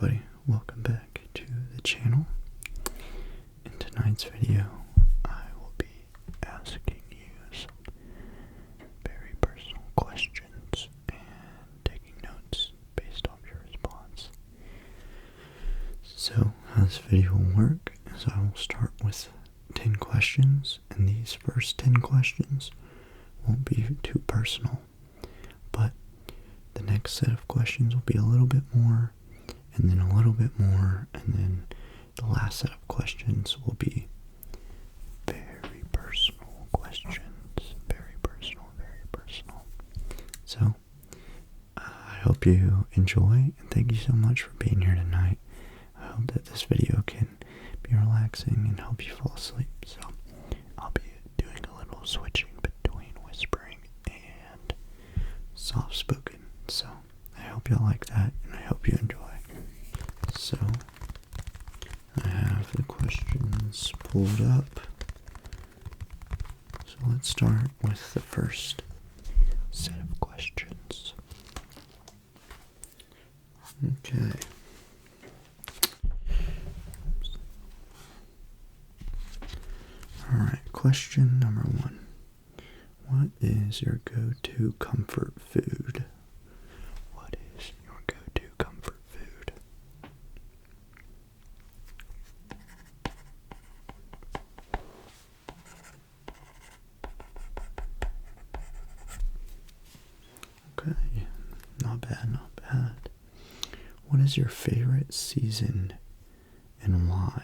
everybody, welcome back to the channel. In tonight's video, I will be asking you some very personal questions and taking notes based off your response. So, how this video will work is I will start with 10 questions, and these first 10 questions won't be too personal, but the next set of questions will be a little bit more, and then a little bit more, and then the last set of questions will be very personal questions. Very personal, very personal. So, I hope you enjoy, and thank you so much for being here tonight. I hope that this video can be relaxing and help you fall asleep. So, I'll be doing a little switching between whispering and soft-spoken. So, I hope y'all like that, and I hope you enjoy. So, I have the questions pulled up. So, let's start with the first set of questions. Okay. Alright, question number 1. What is your go-to comfort food? What is your go-to comfort food? Okay, not bad, not bad. What is your favorite season and why?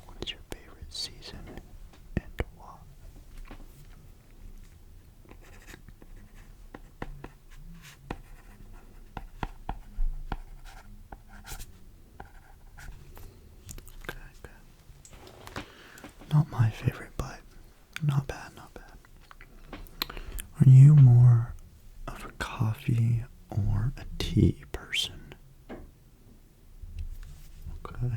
What is your favorite season and why? Okay, good. Not my favorite, but not bad, not bad. Are you more of a coffee or a tea person? Okay.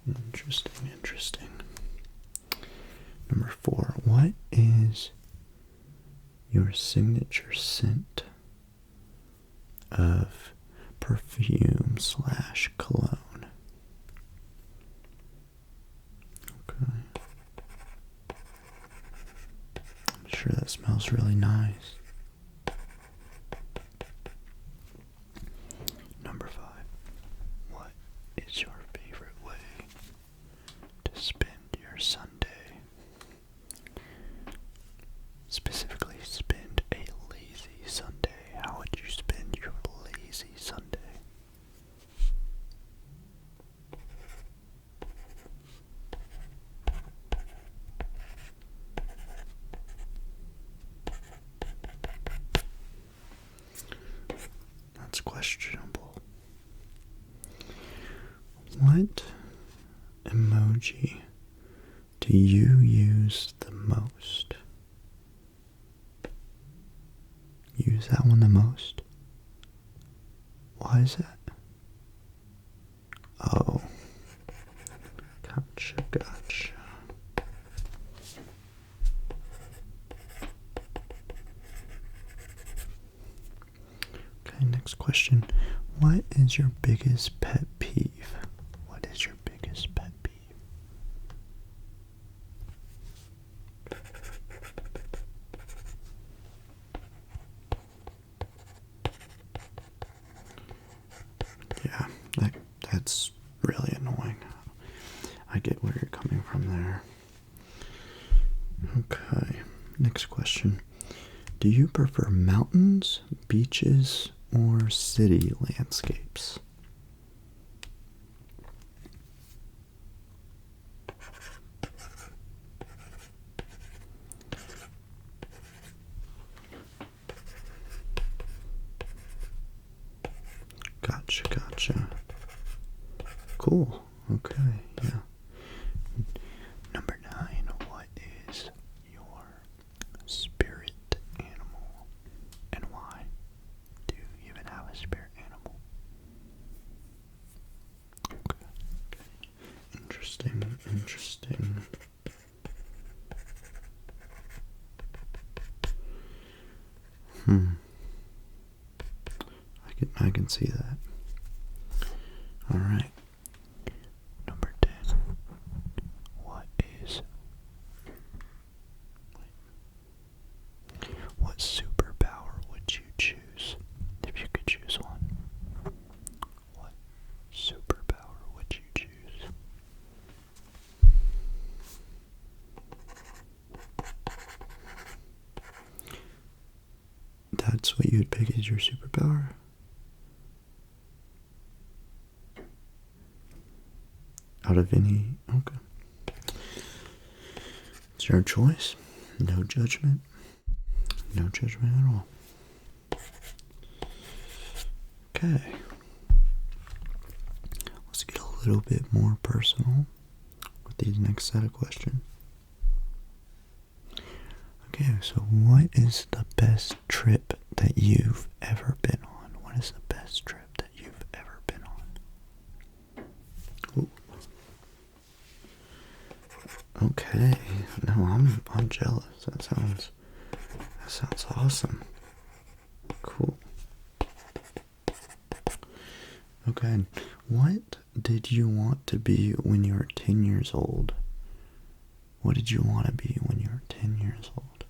Interesting, interesting. Number 4. What is your signature scent of perfume / cologne? Okay. I'm sure that smells really nice. Number 5. What is your favorite way to spend your Sunday? Specifically, spend a lazy Sunday. How would you spend your lazy Sunday? That's questionable. What emoji do you use the most? Use that one the most? Why is that? Oh. Gotcha, gotcha. Okay, next question. What is your biggest pet peeve? What is your biggest pet peeve? Yeah, that's really annoying. I get where you're coming from there. Okay, next question. Do you prefer mountains, beaches, or city landscapes? Gotcha, gotcha. Cool. Okay, yeah. Number 9. What is your spirit animal, and why? Do you even have a spirit animal? Okay. Interesting, interesting. I can see that. All right. Number 10. What superpower would you choose if you could choose one? What superpower would you choose? That's what you would pick as your superpower? Out of any? Okay. It's your choice. No judgment. No judgment at all. Okay. Let's get a little bit more personal with these next set of questions. Okay, so what is the best trip that you've ever been on? What is the best trip that you've ever been on? Ooh. Okay, no, I'm jealous. That sounds awesome. Cool. Okay, what did you want to be when you were 10 years old? What did you want to be when you were 10 years old?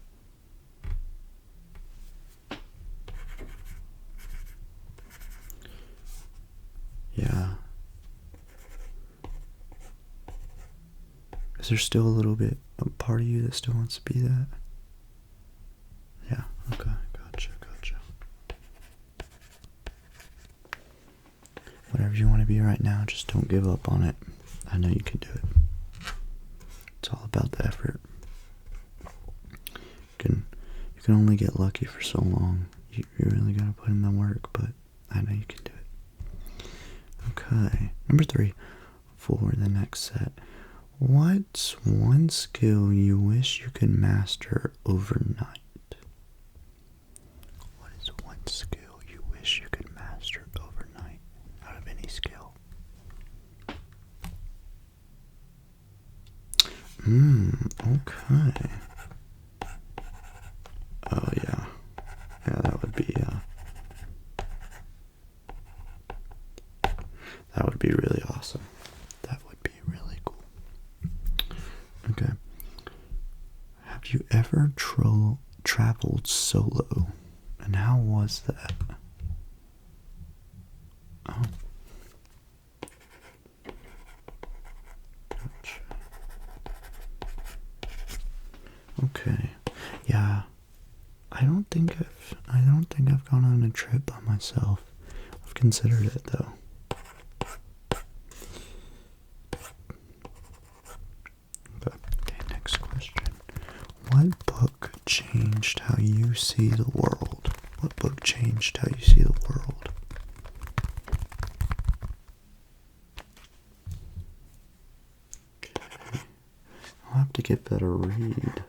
Yeah. Is there still a little bit, a part of you that still wants to be that? Yeah, okay, gotcha. Whatever you want to be right now, just don't give up on it. I know you can do it. It's all about the effort. You can only get lucky for so long. You really gotta put in the work, but I know you can do it. Okay, number 3 for the next set. What's one skill you wish you could master overnight? What is one skill you wish you could master overnight out of any skill? Okay. Oh yeah. Yeah, that would be really awesome. That would be really cool. Okay. Have you ever traveled solo? And how was that? Oh. Gotcha. Okay. Yeah. I don't think I've gone on a trip by myself. I've considered it though. Okay, next question. What book changed how you see the world? What book changed how you see the world? Okay. I'll have to give that a read.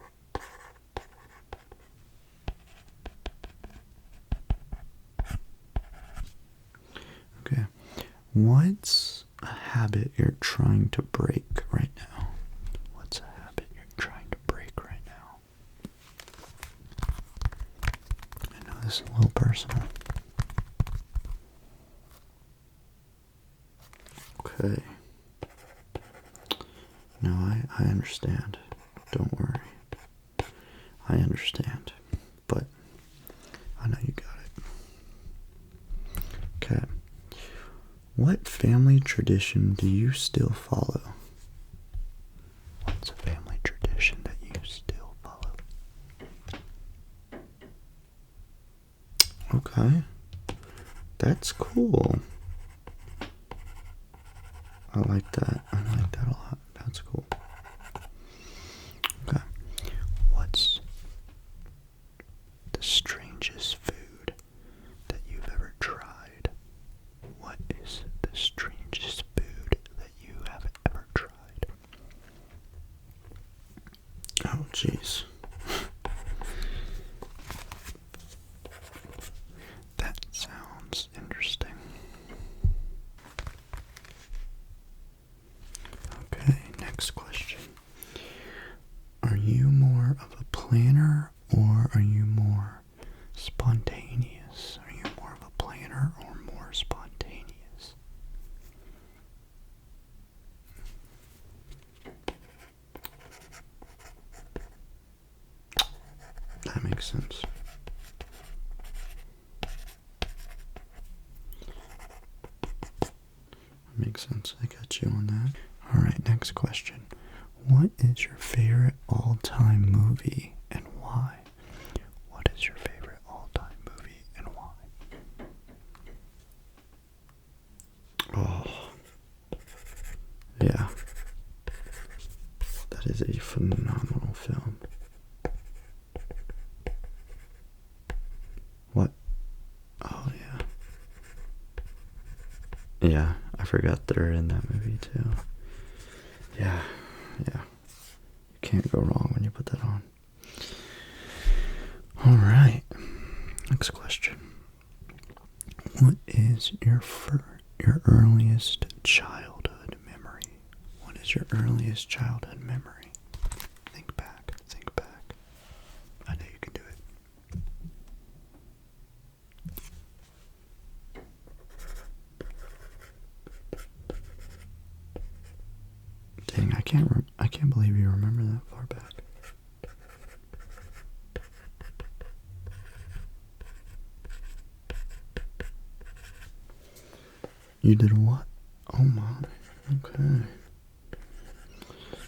Okay. What's a habit you're trying to break right now? What's a habit you're trying to break right now? I know this is a little personal. Okay. No, I understand. Don't worry. I understand. But I know you got it. Okay. What family tradition do you still follow? What's a family tradition that you still follow? Okay. That's cool. I like that. I like that a lot. That's cool. Okay. What's the strangest food that you've ever tried? What is the strangest food that you have ever tried? Oh, jeez. That sounds interesting. Okay, next question. Are you more of a planner or are you more spontaneous? makes sense. Makes sense. I got you on that. Alright, next question. What is your favorite all-time movie and why? What is your favorite all-time movie and why? Oh, yeah. That is a phenomenal film. What? Oh, yeah. Yeah, I forgot they're in that movie too. Yeah. You can't go wrong when you put that on. Alright. Next question. What is your earliest childhood memory? What is your earliest childhood memory? Think back. I know you can do it. Dang, I can't believe you remember that far back. You did what? Oh my. Okay.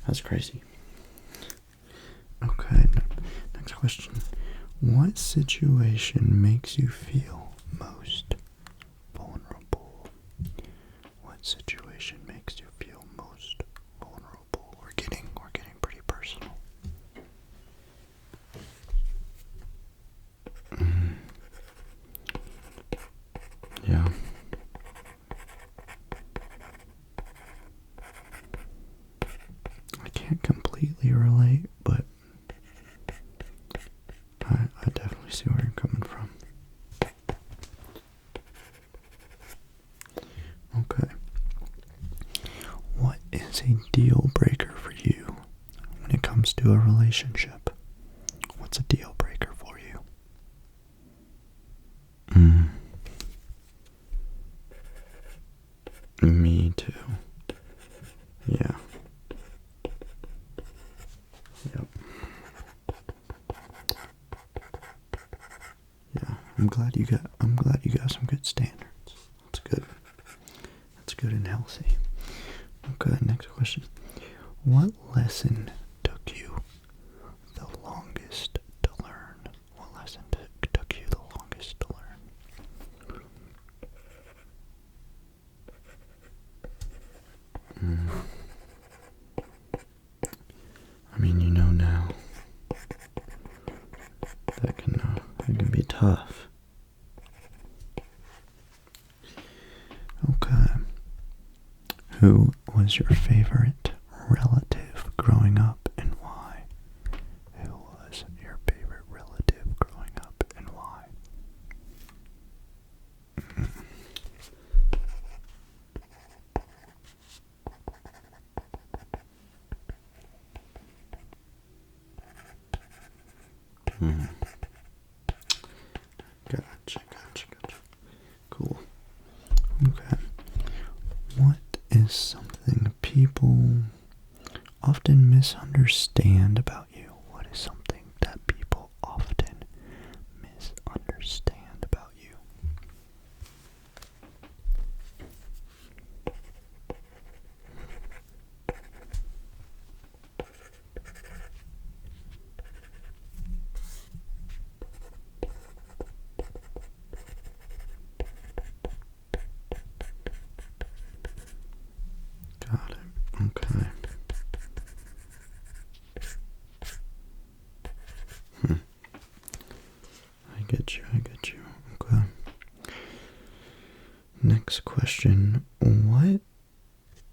That's crazy. Okay, next question. What situation makes you feel most vulnerable? What situation makes you feel most vulnerable? We're getting pretty personal. Yeah. I can't completely relate, but I definitely see where you're coming from. Okay. What is a deal breaker for you when it comes to a relationship? What's a deal breaker for you? Me too. Yeah. Yep. Yeah. I'm glad you got some good standards. That's good. That's good and healthy. Okay, next question. What lesson took you the longest to learn? What lesson took you the longest to learn? I mean, you know now. That can be tough. Okay. Who was your favorite relative growing up and why? Who was your favorite relative growing up and why? Gotcha. Cool. Okay. What is something people often misunderstand about you? What is something that people often misunderstand about you? Got it. Okay. I get you. Okay. Next question.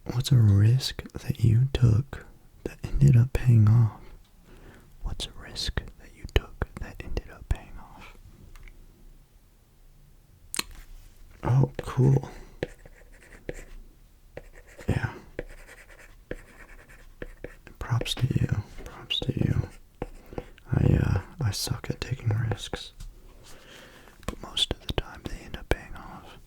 What's a risk that you took that ended up paying off? What's a risk that you took that ended up paying off? Oh, cool. Yeah. Props to you. I suck at taking risks, but most of the time they end up paying off.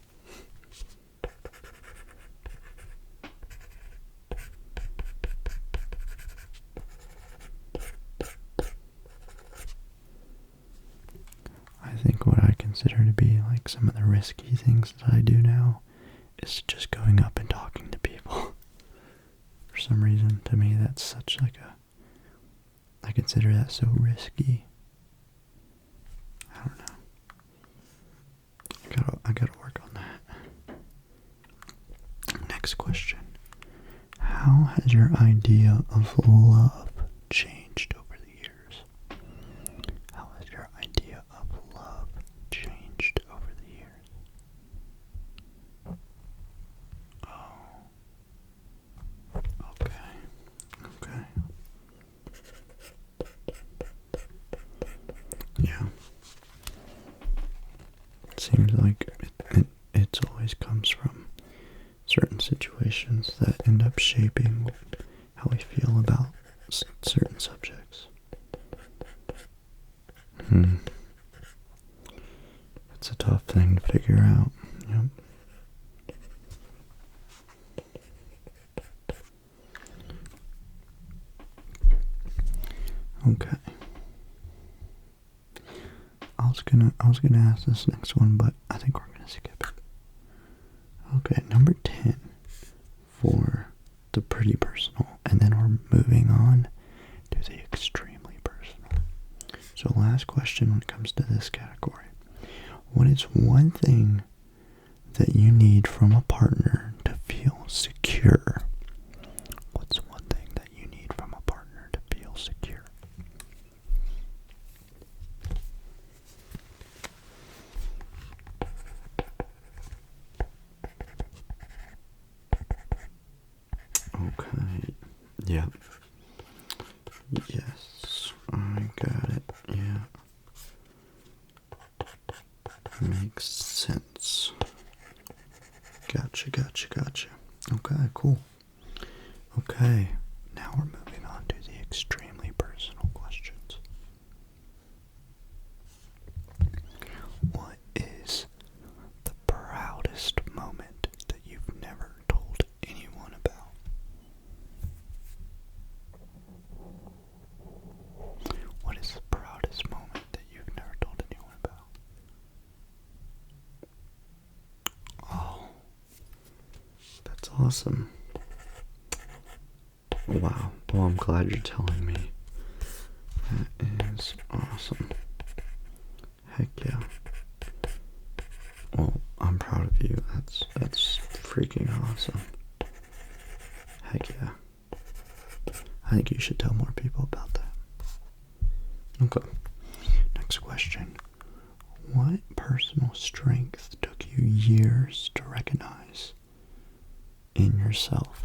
consider to be like some of the risky things that I do now is just going up and talking to people. For some reason, to me, that's such like I consider that so risky. I don't know. I gotta work on that. Next question. How has your idea of love changed over the years? How has your idea of love changed over the years? Oh. Okay. Yeah. It seems like it always comes from certain situations that end up shaping how we feel about certain subjects. It's a tough thing to figure out. Yep. Okay. I was gonna ask this next one, but I think we're gonna skip it. Okay, number 10 for the pretty personal, and then we're moving on to the extremely personal. So last question when it comes to this category. What is one thing that you need from a partner to feel secure? What's one thing that you need from a partner to feel secure? Okay. Yep. Yes. I got it. Yeah. Makes sense. Gotcha. Okay, cool. Okay. Now we're moving on to the extremely personal questions. What is the proudest moment that you've never told anyone about? What is the proudest moment that you've never told anyone about? Oh, that's awesome. Wow. Well, I'm glad you're telling me. That is awesome. Heck yeah. Well, I'm proud of you. That's freaking awesome. Heck yeah. I think you should tell more people about that. Okay. Next question. What personal strength took you years to recognize in yourself?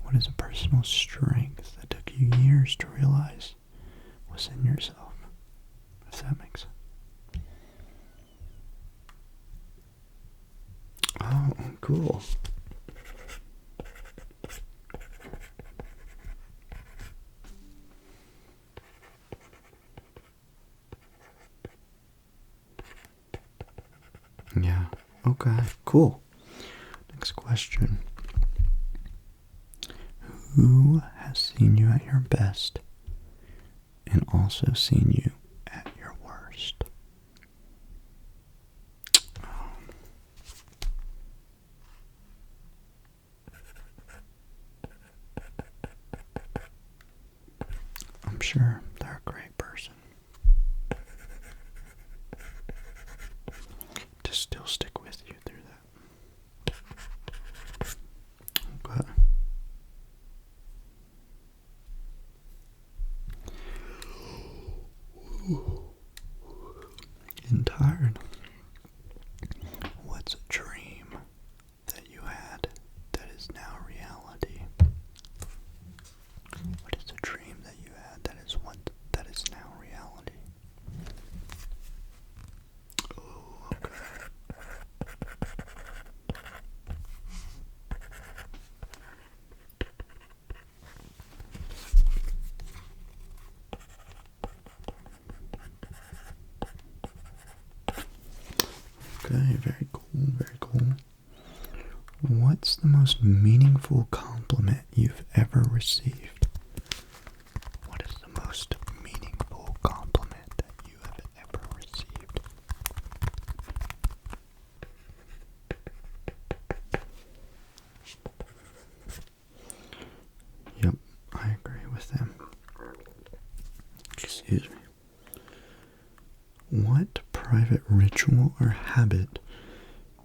What is a personal strength that took you years to realize was in yourself? If that makes sense. Oh, cool. Yeah. Okay, cool. Next question. Who has seen you at your best and also seen you at your worst? I'm sure they're a great person. To still stick with you through that. Okay. Getting tired. What's a dream that you had that is now reality? What is a dream that you had that is now reality? Oh, okay. Okay, very cool, very cool. What's the most meaningful compliment you've ever received? What is the most meaningful compliment that you have ever received? I agree with them. Excuse me. What private ritual or habit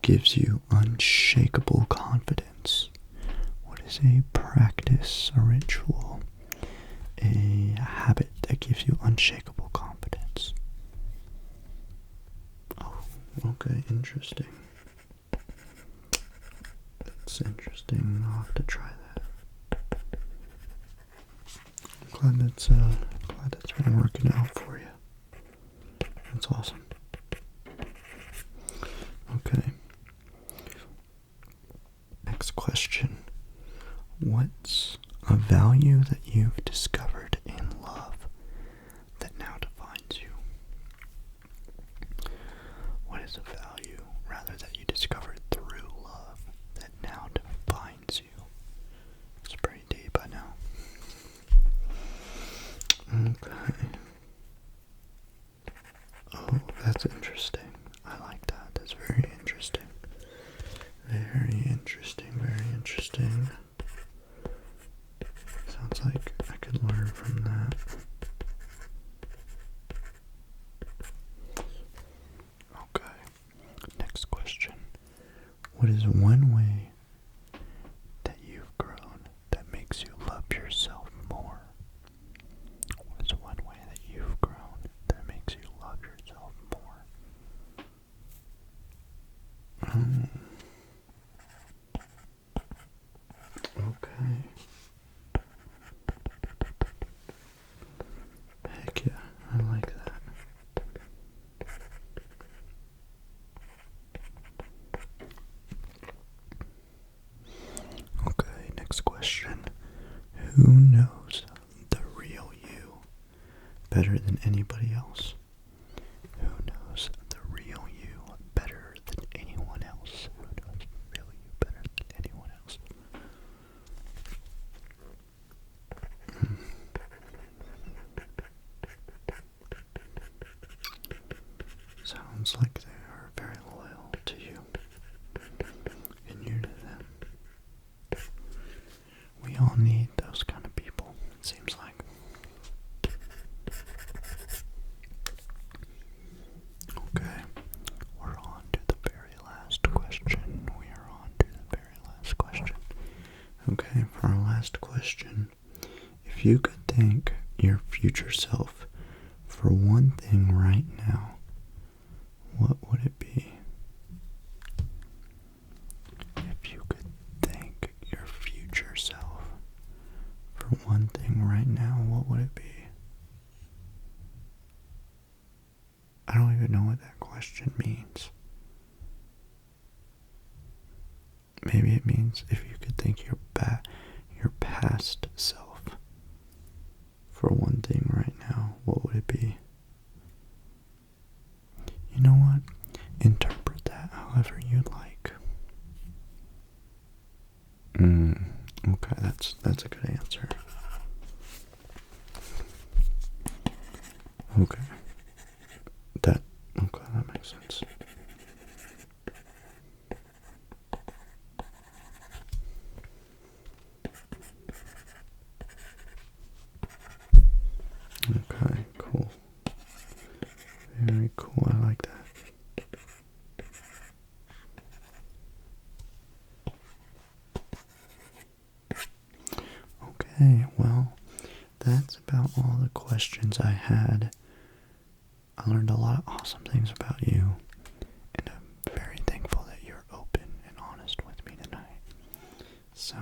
gives you unshakable confidence? What is a practice, a ritual, a habit that gives you unshakable confidence? Oh, okay, interesting. That's interesting. I'll have to try that. I'm glad that's been working out for you. That's awesome. Okay. Next question. What's a value that you've discovered in love that now defines you? What is a value, rather, that you discovered through love that now defines you? It's pretty deep, I know. Okay. Oh, that's interesting. I like that. That's very interesting. Very interesting, very interesting. Sounds like I could learn from that. Okay. Next question. What is one way that you've grown that makes you love yourself more? What is one way that you've grown that makes you love yourself more? Okay. Heck yeah, I like that. Okay, next question. Who knows the real you better than anybody else? Who knows the real you better than anyone else? Who knows the real you better than anyone else? Sounds like they are very loyal to you, and you to them. We all need those kind of people, it seems like. Okay, we're on to the very last question. We are on to the very last question. Okay, for our last question, if you could thank your future self for one thing right now, what would it be? If you could thank your future self for one thing right now, what would it be? I don't even know what that question means. Maybe it means if you could thank your past self for one thing right now, what would it be? You know what? Interpret that however you'd like. Okay, that's a good answer. Okay. That makes sense. Okay, cool. Very cool, I like that. Okay, well, that's about all the questions I had. I learned a lot of awesome things about you, and I'm very thankful that you're open and honest with me tonight. So,